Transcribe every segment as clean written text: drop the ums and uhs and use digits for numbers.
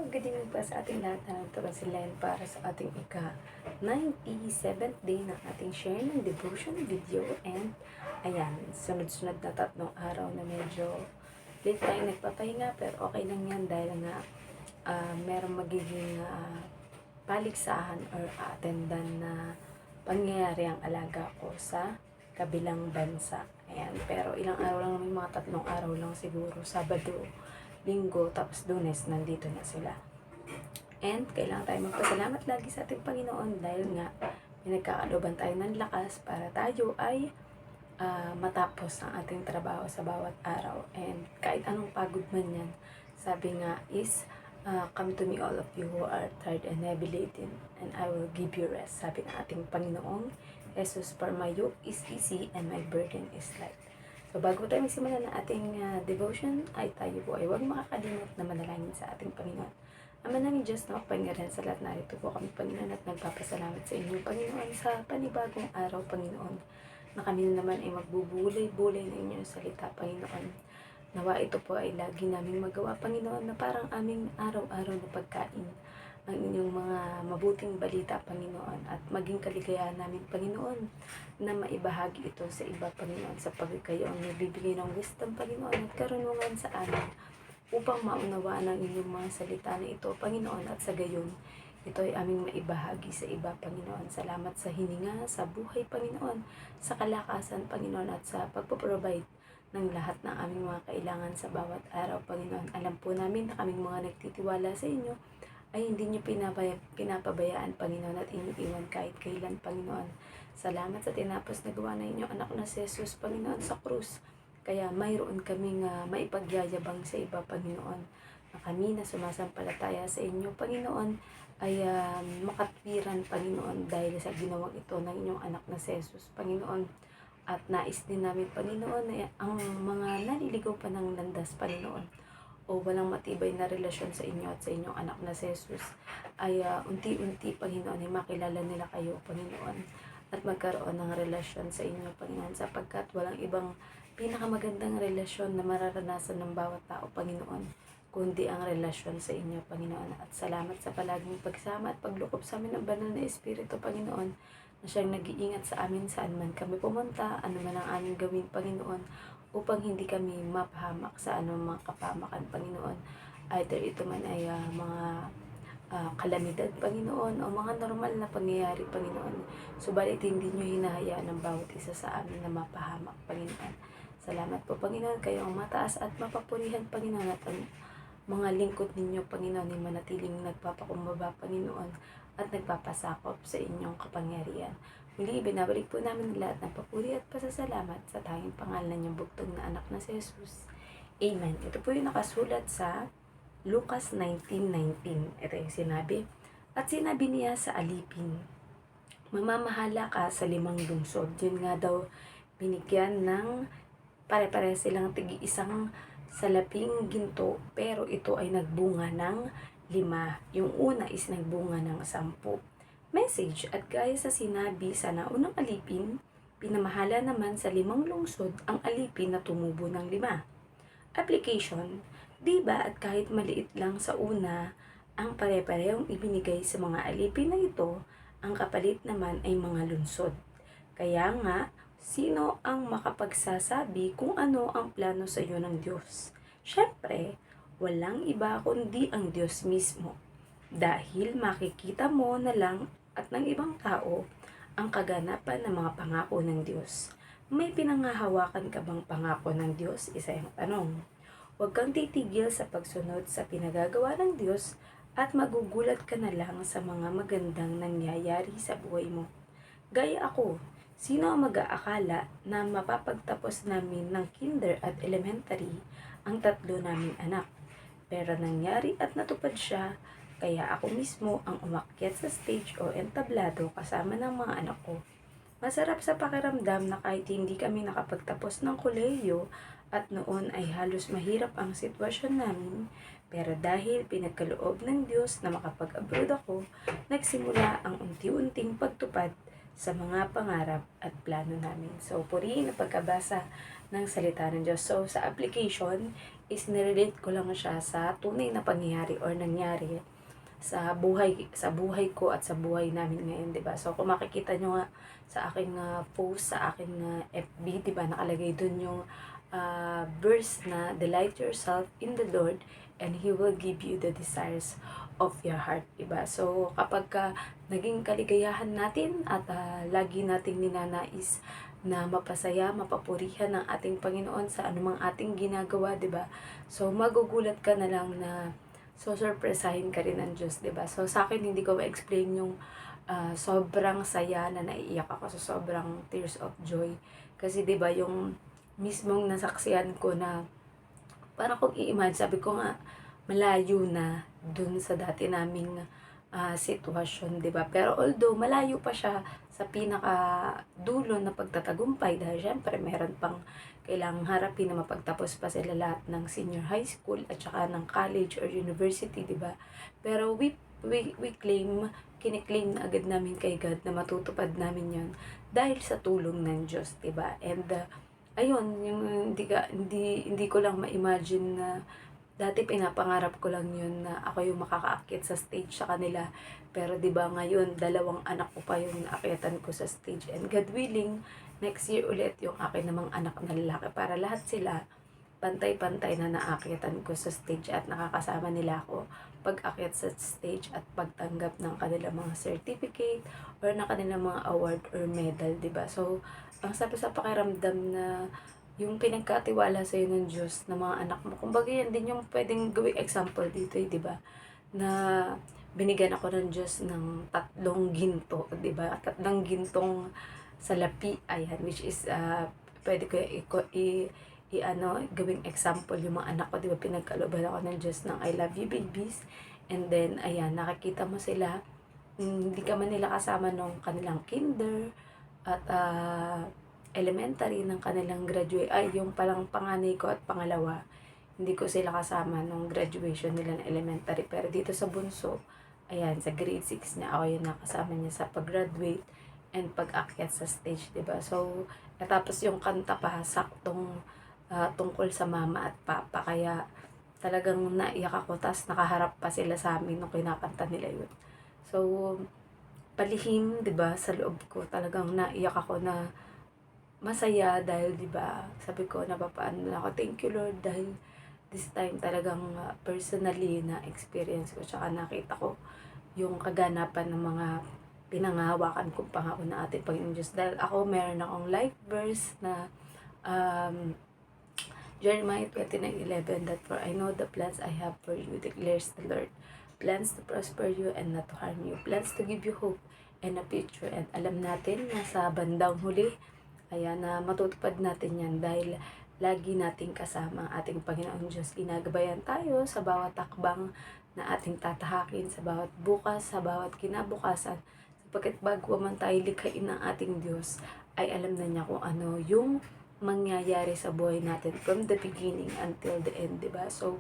good evening po sa ating lahat na nagtapasilayan para sa ating ika-97th day ng ating share ng devotion video. And ayan, sunod-sunod na 3 araw na medyo late tayo nagpapahinga, pero okay lang yan dahil nga merong magiging paligsahan or attendan na pangyayari ang alaga ko sa kabilang bansa. Ayan, pero ilang araw lang, may mga 3 araw lang siguro, Sabado, Linggo, tapos Lunes, nandito na sila. And kailangan tayo magpasalamat lagi sa ating Panginoon dahil nga pinagkakalooban tayo ng lakas para tayo ay matapos ang ating trabaho sa bawat araw. And kahit anong pagod man yan, sabi nga is, come to me all of you who are tired and heavy laden, and I will give you rest. Sabi ng ating Panginoong Jesus, for my yoke is easy and my burden is light. So bago tayo magsimula ng ating devotion, ay tayo po ay huwag makakalimot na manalangin sa ating Panginoon. Ama namin Diyos na makapangyarihan sa lahat, narito po kami, Panginoon, at nagpapasalamat sa inyo, Panginoon, sa panibagong araw, Panginoon, na kami naman ay magbubulay-bulay ng inyong salita, Panginoon. Nawa ito po ay lagi naming magawa, Panginoon, na parang aming araw-araw na pagkain ang inyong mga mabuting balita, Panginoon, at maging kaligayahan namin, Panginoon, na maibahagi ito sa iba, Panginoon, sa kayo ang nagbibigay ng wisdom, Panginoon, at karunungan sa amin upang maunawaan ang inyong mga salita na ito, Panginoon, at sa gayon, ito ay aming maibahagi sa iba, Panginoon. Salamat sa hininga, sa buhay, Panginoon, sa kalakasan, Panginoon, at sa pagpaprovide ng lahat ng aming mga kailangan sa bawat araw, Panginoon. Alam po namin na kaming mga nagtitiwala sa inyo ay hindi nyo pinapabayaan, Panginoon, at iniiwan kahit kailan, Panginoon. Salamat sa tinapos na gawa na inyong anak na si Jesus, Panginoon, sa krus. Kaya mayroon kaming maipagyayabang sa iba, Panginoon, na kami na sumasampalataya sa inyo, Panginoon, ay makatwiran, Panginoon, dahil sa ginawang ito ng inyong anak na si Jesus, Panginoon. At nais din namin, Panginoon, na ang mga naliligaw pa ng landas, Panginoon, o walang matibay na relasyon sa inyo at sa inyong anak na si Jesus, ay unti-unti, Panginoon, ay makilala nila kayo, Panginoon, at magkaroon ng relasyon sa inyo, Panginoon, sapagkat walang ibang pinakamagandang relasyon na mararanasan ng bawat tao, Panginoon, kundi ang relasyon sa inyo, Panginoon. At salamat sa palaging pagsama at paglukob sa amin ng banal na Espiritu, Panginoon, na siyang nag-iingat sa amin saan man kami pumunta, ano man ang aming gawin, Panginoon, upang hindi kami mapahamak sa anumang kapamakan, Panginoon. Either ito man ay mga kalamidad, Panginoon, o mga normal na pangyayari, Panginoon. Subalit hindi nyo hinahayaan ng bawat isa sa amin na mapahamak, Panginoon. Salamat po, Panginoon, kayo ang mataas at mapapurihan, Panginoon, at ang mga lingkod ninyo, Panginoon, ay manatiling nagpapakumbaba, Panginoon, at nagpapasakop sa inyong kapangyarihan. Muli, binabalik po namin lahat ng papuri at pasasalamat sa tanging pangalan niyong bugtong na anak na si Jesus. Amen. Ito po yung nakasulat sa Lucas 19:19. Ito yung sinabi. At sinabi niya sa alipin, mamamahala ka sa 5 lungsod. Yun nga daw, binigyan ng pare-pare silang tig-isang salaping ginto, pero ito ay nagbunga ng 5. Yung una is nagbunga ng 10. Message, at gaya sa sinabi sa naunang alipin, pinamahala naman sa 5 lungsod ang alipin na tumubo ng 5. Application, diba at kahit maliit lang sa una, ang pare-parehong ibinigay sa mga alipin na ito, ang kapalit naman ay mga lungsod. Kaya nga, sino ang makapagsasabi kung ano ang plano sa iyo ng Diyos? Siyempre, walang iba kundi ang Diyos mismo. Dahil makikita mo na lang at ng ibang tao ang kaganapan ng mga pangako ng Diyos. May pinanghahawakan ka bang pangako ng Diyos? Isa yung tanong. Huwag kang titigil sa pagsunod sa pinagagawa ng Diyos at magugulat ka na lang sa mga magandang nangyayari sa buhay mo. Gaya ako, sino ang mag-aakala na mapapagtapos namin ng kinder at elementary ang 3 naming anak? Pero nangyari at natupad siya, kaya ako mismo ang umakyat sa stage o entablado kasama ng mga anak ko. Masarap sa pakiramdam na kahit hindi kami nakapagtapos ng kolehiyo at noon ay halos mahirap ang sitwasyon namin, pero dahil pinagkaloob ng Diyos na makapag-abroad ako, nagsimula ang unti-unting pagtupad sa mga pangarap at plano namin. So, purihin ang pagkabasa ng salita ng Diyos. So, sa application is nirelate ko lang siya sa tunay na pangyayari or nangyari sa buhay ko at sa buhay namin ngayon, 'di ba? So kung makikita nyo nga sa aking post sa aking FB, 'di ba, nakalagay dun yung verse na delight yourself in the Lord and He will give you the desires of your heart, 'di ba? So kapag naging kaligayahan natin at lagi nating ninanais na mapasaya, mapapurihan ng ating Panginoon sa anumang ating ginagawa, 'di ba? So magugulat ka na lang na so surpresahin ka rin ng Diyos, 'di ba? So sa akin hindi ko ma-explain yung sobrang saya na naiiyak ako sa sobrang tears of joy. Kasi 'di ba yung mismong nasaksihan ko na parang kung i-imagine, sabi ko nga malayo na dun sa dati naming sitwasyon, 'di ba? Pero although malayo pa siya sa pinaka dulo na pagtatagumpay dahil syempre meron pang kailangang harapin na mapagtapos pa sila lahat ng senior high school at saka ng college or university, 'di ba? Pero we kiniklaim na agad namin kay God na matutupad namin 'yon dahil sa tulong ng Diyos, 'di ba? And ayun, yung hindi ko lang ma-imagine na dati pinapangarap ko lang yun na ako yung makakaakyat sa stage sa kanila. Pero 'di ba ngayon, dalawang anak ko pa yung naakyatan ko sa stage. And God willing, next year ulit yung akin namang anak na lalaki para lahat sila pantay-pantay na naakyatan ko sa stage at nakakasama nila ako pag-akyat sa stage at pagtanggap ng kanilang mga certificate or ng kanilang mga award or medal, 'di ba? So, ang sarap sa pakiramdam na yung pinagkatiwala sa ng Diyos ng mga anak mo. Kumbaga yan din yung pwedeng gawing example dito, 'di ba? Na binigyan ako ng Diyos ng 3 ginto, 'di ba? 3 gintong salapi, ayan, which is pwede ko gawing example yung mga anak ko, 'di ba? Pinagkalooban ako ng Diyos ng I love you babies. And then ayan, nakakita mo sila, hindi ka man nila kasama nung kanilang kinder at elementary ng kanilang graduate, ay yung palang panganay ko at pangalawa, hindi ko sila kasama nung graduation nila ng elementary. Pero dito sa bunso, ayan, sa grade 6 niya, ako yung nakasama niya sa pag-graduate and pag-akyat sa stage, 'di ba? So, natapos yung kanta pa, saktong tungkol sa mama at papa, kaya talagang naiyak ako, tas nakaharap pa sila sa amin nung kinakanta nila yun. So, palihim, 'di ba, sa loob ko talagang naiyak ako na masaya dahil 'di ba, sabi ko napapaano na ako, thank you Lord, dahil this time talagang personally na experience ko tsaka nakita ko yung kaganapan ng mga pinangahawakan kong pangako na ating Panginoon Diyos. Dahil ako meron akong life verse na um, Jeremiah 29:11, that for I know the plans I have for you, declares the Lord. Plans to prosper you and not to harm you. Plans to give you hope and a future. And alam natin na sa bandang huli, ayan, na matutupad natin yan dahil lagi nating kasama ang ating Panginoong Diyos. Ginagabayan tayo sa bawat takbang na ating tatahakin, sa bawat bukas, sa bawat kinabukasan. Sapagkat bago man tayo likhain ng ating Diyos, ay alam na niya kung ano yung mangyayari sa buhay natin from the beginning until the end, diba? So,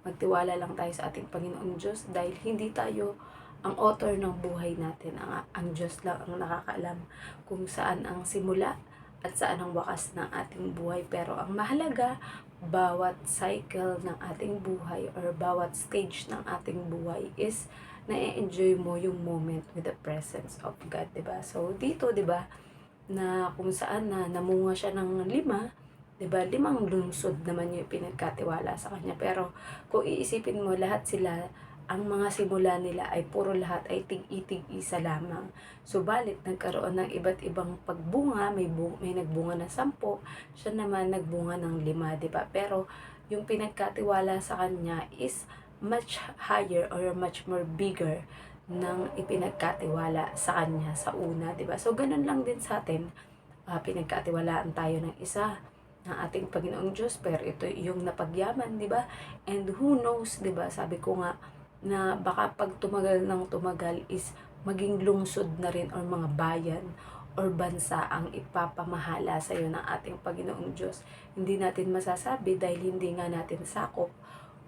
magtiwala lang tayo sa ating Panginoong Diyos dahil hindi tayo ang author ng buhay natin. Ang Diyos lang ang nakakaalam kung saan ang simula at saan ang wakas ng ating buhay. Pero ang mahalaga, bawat cycle ng ating buhay or bawat stage ng ating buhay is na-enjoy mo yung moment with the presence of God, 'di ba? So dito, 'di ba, na kung saan na namunga siya ng 5, 'di ba? 5 lungsod naman yung pinagkatiwala sa kanya. Pero kung iisipin mo, lahat sila, ang mga simula nila ay puro lahat ay tig-itig-isa lamang. Subalit nagkaroon ng iba't ibang pagbunga, may nagbunga ng 10, siya naman nagbunga ng 5, 'di ba? Pero yung pinagkatiwala sa kanya is much higher or much more bigger ng ipinagkatiwala sa kanya sa una, 'di ba? So ganun lang din sa atin, pinagkatiwalaan tayo ng isa ng ating Panginoong Diyos, pero ito yung napagyaman, 'di ba? And who knows, 'di ba? Sabi ko nga na baka pag tumagal ng tumagal is maging lungsod na rin or mga bayan or bansa ang ipapamahala sa iyo ng ating Panginoong Diyos. Hindi natin masasabi dahil hindi nga natin sakop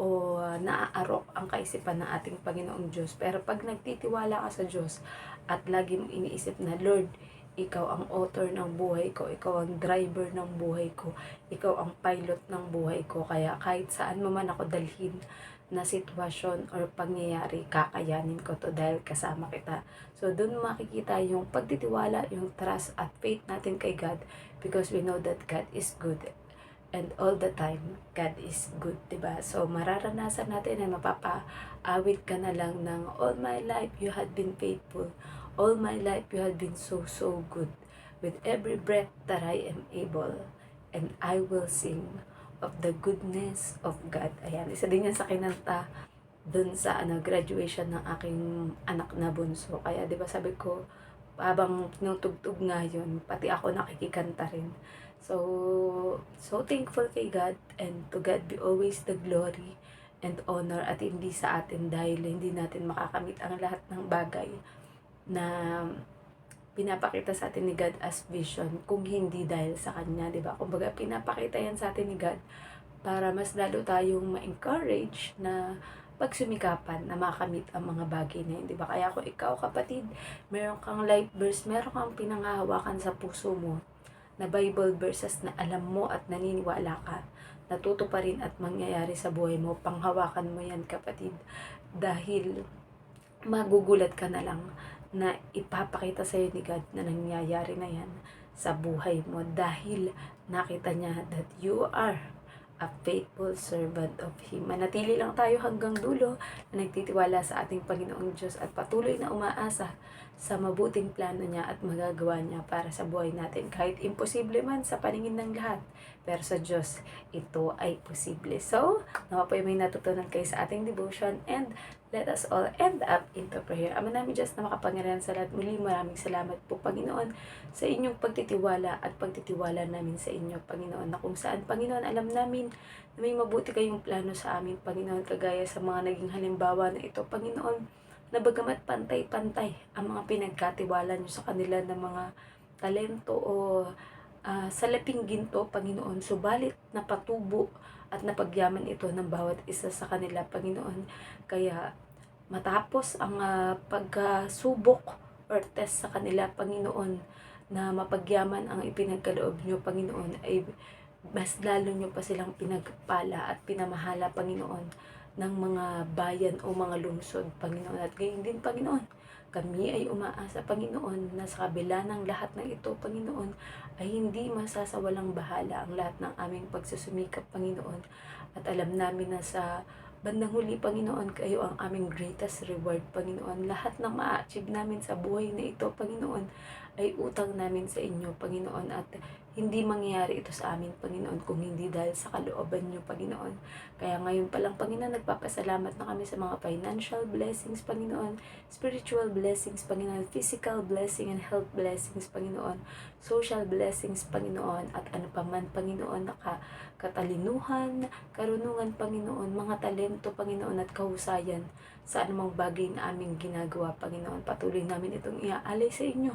o naaarok ang kaisipan ng ating Panginoong Diyos. Pero pag nagtitiwala ka sa Diyos at lagi mong iniisip na, Lord, ikaw ang author ng buhay ko, ikaw ang driver ng buhay ko, ikaw ang pilot ng buhay ko. Kaya kahit saan mo man ako dalhin na sitwasyon or pangyayari, kakayanin ko to dahil kasama kita. So, dun makikita yung pagtitiwala, yung trust at faith natin kay God, because we know that God is good. And all the time, God is good, diba? So, mararanasan natin na mapapaawit ka na lang ng all my life you had been faithful. All my life you had been so, so good. With every breath that I am able, and I will sing of the goodness of God. Ayan, isa din yan sa kinanta dun sa graduation ng aking anak na bunso. Kaya, diba, sabi ko, habang tinutugtog nga yun, pati ako nakikikanta rin. So thankful kay God, and to God be always the glory and honor, at hindi sa atin dahil hindi natin makakamit ang lahat ng bagay na pinapakita sa atin ni God as vision kung hindi dahil sa Kanya, di ba? Kumbaga, pinapakita yan sa atin ni God para mas lalo tayong ma-encourage na pagsumikapan na makamit ang mga bagay na yun, di ba? Kaya kung ikaw, kapatid, meron kang life verse, meron kang pinanghahawakan sa puso mo na Bible verses na alam mo at naniniwala ka, natuto pa rin at mangyayari sa buhay mo, panghawakan mo yan, kapatid. Dahil magugulat ka na lang na ipapakita sa'yo ni God na nangyayari na yan sa buhay mo dahil nakita niya that you are a faithful servant of Him. Manatili lang tayo hanggang dulo na nagtitiwala sa ating Panginoong Diyos at patuloy na umaasa sa mabuting plano niya at magagawa niya para sa buhay natin. Kahit imposible man sa paningin ng lahat, pero sa Diyos, ito ay posible. So, nawa po may natutunan kayo sa ating devotion, and let us all end up into prayer. Ama namin Diyos na makapangyarihan sa lahat, muli maraming salamat po, Panginoon, sa inyong pagtitiwala at pagtitiwala namin sa inyo, Panginoon, na kung saan, Panginoon, alam namin na may mabuti kayong plano sa amin, Panginoon, kagaya sa mga naging halimbawa na ito, Panginoon, na bagamat pantay-pantay ang mga pinagkatiwala nyo sa kanila ng mga talento o salaping ginto, Panginoon, subalit napatubo at napagyaman ito ng bawat isa sa kanila, Panginoon. Kaya matapos ang pagkasubok or test sa kanila, Panginoon, na mapagyaman ang ipinagkaloob nyo, Panginoon, ay mas lalo nyo pa silang pinagpala at pinamahala, Panginoon, ng mga bayan o mga lungsod, Panginoon. At gayon din, Panginoon, kami ay umaasa, Panginoon, na sa kabila ng lahat ng ito, Panginoon, ay hindi masasawalang bahala ang lahat ng aming pagsusumikap, Panginoon. At alam namin na sa bandang huli, Panginoon, kayo ang aming greatest reward, Panginoon. Lahat ng ma-achieve namin sa buhay na ito, Panginoon, ay utang namin sa inyo, Panginoon. At hindi mangyayari ito sa amin, Panginoon, kung hindi dahil sa kalooban nyo, Panginoon. Kaya ngayon pa lang, Panginoon, nagpapasalamat na kami sa mga financial blessings, Panginoon, spiritual blessings, Panginoon, physical blessing and health blessings, Panginoon, social blessings, Panginoon, at ano pa man, Panginoon, katalinuhan, karunungan, Panginoon, mga talento, Panginoon, at kahusayan sa anumang bagay na aming ginagawa, Panginoon. Patuloy namin itong iaalay sa inyo.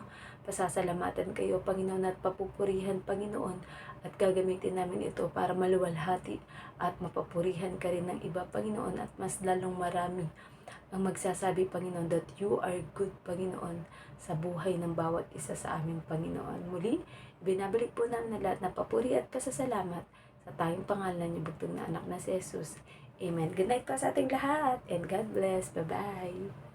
Pasasalamatan kayo, Panginoon, at papupurihan, Panginoon, at gagamitin namin ito para maluwalhati at mapapurihan ka rin ng iba, Panginoon, at mas lalong marami ang magsasabi, Panginoon, that you are good, Panginoon, sa buhay ng bawat isa sa aming Panginoon. Muli, binabalik po namin na lahat na papuri at pasasalamat sa tayong pangalan niyo, bugtong na anak na si Jesus. Amen. Good night po sa ating lahat, and God bless. Bye-bye.